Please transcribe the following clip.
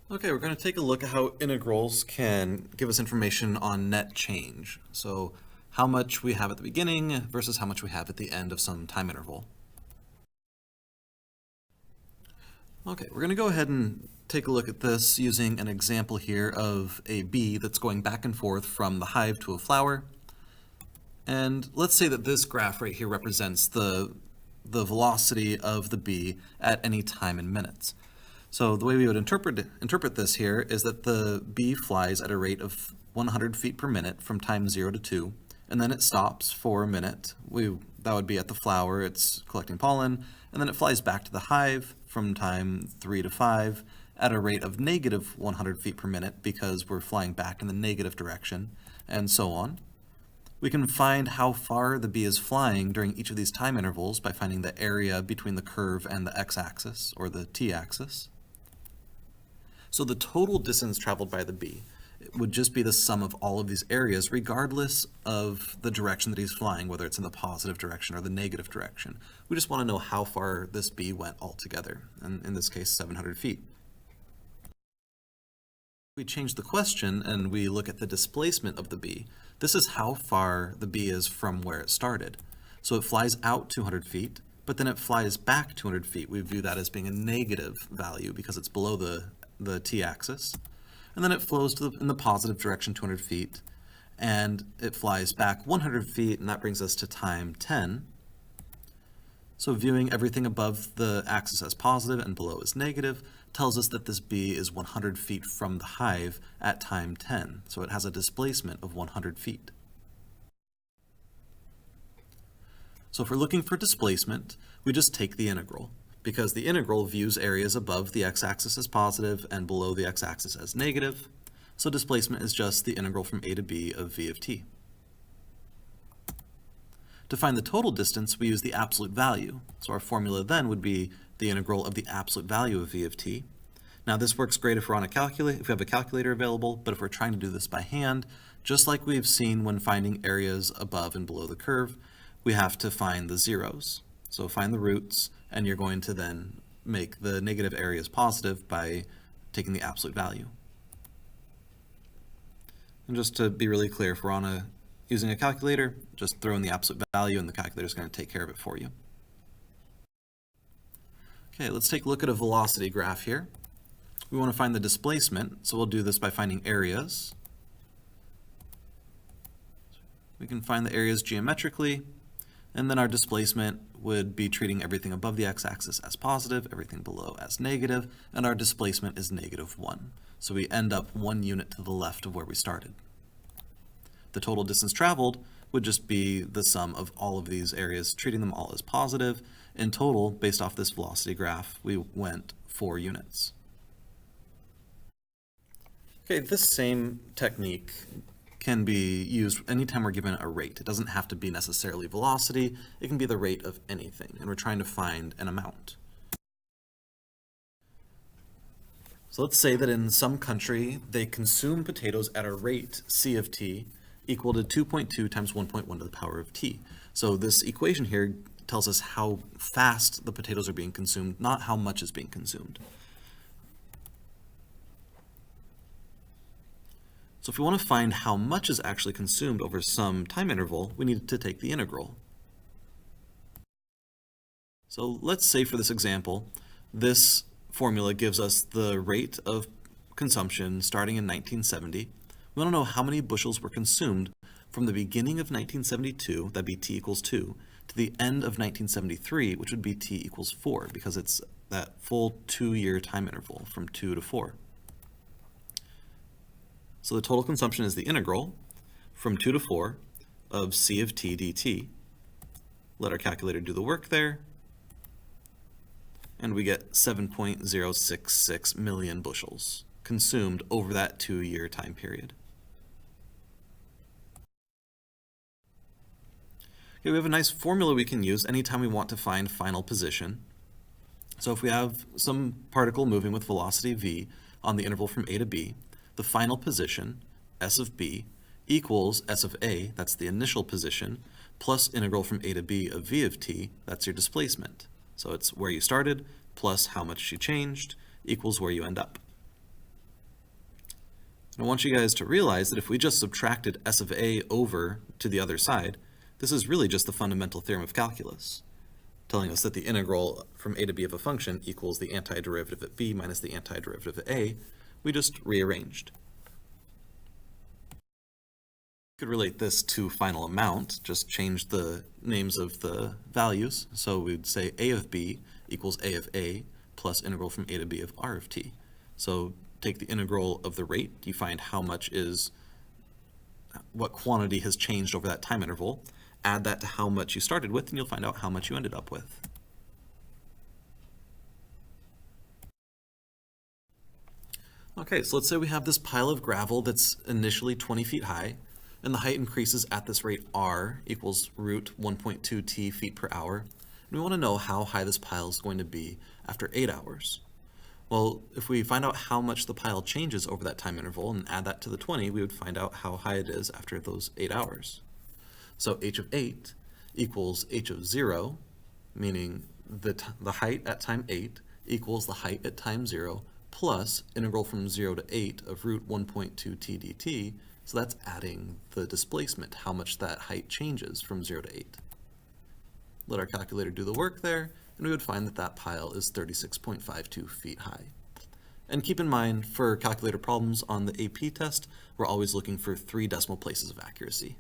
Okay, we're going to take a look at how integrals can give us information on net change. So how much we have at the beginning versus how much we have at the end of some time interval. Okay, we're going to go ahead and take a look at this using an example here of a bee that's going back and forth from the hive to a flower. And let's say that this graph right here represents the velocity of the bee at any time in minutes. So the way we would interpret this here is that the bee flies at a rate of 100 feet per minute from time 0 to 2, and then it stops for a minute. That would be at the flower, it's collecting pollen, and then it flies back to the hive from time 3 to 5 at a rate of negative 100 feet per minute because we're flying back in the negative direction, and so on. We can find how far the bee is flying during each of these time intervals by finding the area between the curve and the x-axis, or the t-axis. So the total distance traveled by the bee would just be the sum of all of these areas, regardless of the direction that he's flying, whether it's in the positive direction or the negative direction. We just want to know how far this bee went altogether, and in this case, 700 feet. We change the question and we look at the displacement of the bee. This is how far the bee is from where it started. So it flies out 200 feet, but then it flies back 200 feet. We view that as being a negative value because it's below the t-axis. And then it flows in the positive direction 200 feet, and it flies back 100 feet, and that brings us to time 10. So viewing everything above the axis as positive and below as negative tells us that this bee is 100 feet from the hive at time 10. So it has a displacement of 100 feet. So if we're looking for displacement, we just take the integral, because the integral views areas above the x-axis as positive and below the x-axis as negative. So displacement is just the integral from a to b of v of t. To find the total distance, we use the absolute value. So our formula then would be the integral of the absolute value of v of t. Now this works great if we're on a calculator, if we have a calculator available, but if we're trying to do this by hand, just like we've seen when finding areas above and below the curve, we have to find the zeros. So find the roots, and you're going to then make the negative areas positive by taking the absolute value. And just to be really clear, if we're using a calculator, just throw in the absolute value and the calculator is going to take care of it for you. Okay, let's take a look at a velocity graph here. We want to find the displacement, so we'll do this by finding areas. We can find the areas geometrically, and then our displacement would be treating everything above the x-axis as positive, everything below as negative, and our displacement is -1. So we end up 1 unit to the left of where we started. The total distance traveled would just be the sum of all of these areas, treating them all as positive. In total, based off this velocity graph, we went 4 units. Okay, this same technique can be used anytime we're given a rate. It doesn't have to be necessarily velocity. It can be the rate of anything, and we're trying to find an amount. So let's say that in some country, they consume potatoes at a rate, c of t, equal to 2.2 times 1.1 to the power of t. So this equation here tells us how fast the potatoes are being consumed, not how much is being consumed. So if we want to find how much is actually consumed over some time interval, we need to take the integral. So let's say for this example, this formula gives us the rate of consumption starting in 1970. We want to know how many bushels were consumed from the beginning of 1972, that'd be t equals 2, to the end of 1973, which would be t equals 4, because it's that full 2-year time interval from 2 to 4. So the total consumption is the integral from 2 to 4 of c of t dt. Let our calculator do the work there, and we get 7.066 million bushels consumed over that 2-year time period. Okay, we have a nice formula we can use anytime we want to find final position. So if we have some particle moving with velocity v on the interval from a to b, the final position, s of b, equals s of a, that's the initial position, plus integral from a to b of v of t, that's your displacement. So it's where you started plus how much you changed equals where you end up. And I want you guys to realize that if we just subtracted s of a over to the other side, this is really just the fundamental theorem of calculus, telling us that the integral from a to b of a function equals the antiderivative at b minus the antiderivative at a. We just rearranged. We could relate this to final amount, just change the names of the values. So we would say a of b equals a of a plus integral from a to b of r of t. So take the integral of the rate, you find how much is, what quantity has changed over that time interval, add that to how much you started with, and you'll find out how much you ended up with. Okay, so let's say we have this pile of gravel that's initially 20 feet high, and the height increases at this rate r equals root 1.2 t feet per hour. And we want to know how high this pile is going to be after 8 hours. Well, if we find out how much the pile changes over that time interval and add that to the 20, we would find out how high it is after those 8 hours. So h of 8 equals h of 0, meaning the height at time 8 equals the height at time 0 plus integral from 0 to 8 of root 1.2 t dt. So that's adding the displacement, how much that height changes from 0 to 8. Let our calculator do the work there, and we would find that that pile is 36.52 feet high. And keep in mind, for calculator problems on the AP test, we're always looking for 3 decimal places of accuracy.